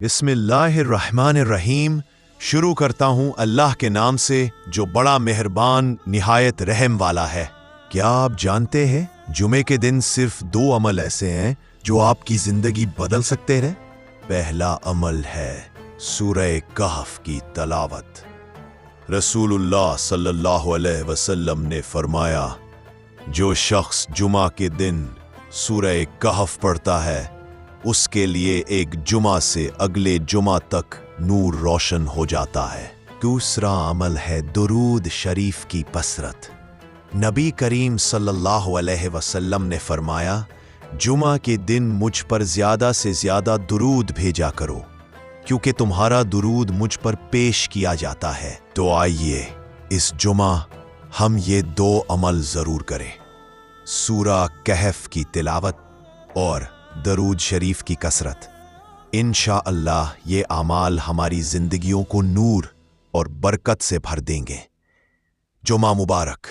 बिस्मिल्लाहिर्रहमानिर्रहीम। शुरू करता हूँ अल्लाह के नाम से जो बड़ा मेहरबान निहायत रहम वाला है। क्या आप जानते हैं जुमे के दिन सिर्फ 2 अमल ऐसे हैं जो आपकी जिंदगी बदल सकते हैं। पहला अमल है सूरह कहफ की तलावत। रसूलुल्लाह सल्लल्लाहु अलैहि वसल्लम ने फरमाया, जो शख्स जुमा के दिन सूरह कहफ पढ़ता है उसके लिए एक जुमा से अगले जुमा तक नूर रोशन हो जाता है। दूसरा अमल है दुरूद शरीफ की कसरत। नबी करीम सल्लल्लाहु अलैहि वसल्लम ने फरमाया, जुमा के दिन मुझ पर ज्यादा से ज्यादा दुरूद भेजा करो क्योंकि तुम्हारा दुरूद मुझ पर पेश किया जाता है। तो आइए इस जुमा हम ये 2 अमल जरूर करें, सूरा कहफ की तिलावत और दरूद शरीफ की कसरत। इंशाअल्लाह ये आमाल हमारी जिंदगियों को नूर और बरकत से भर देंगे। जुमा मुबारक।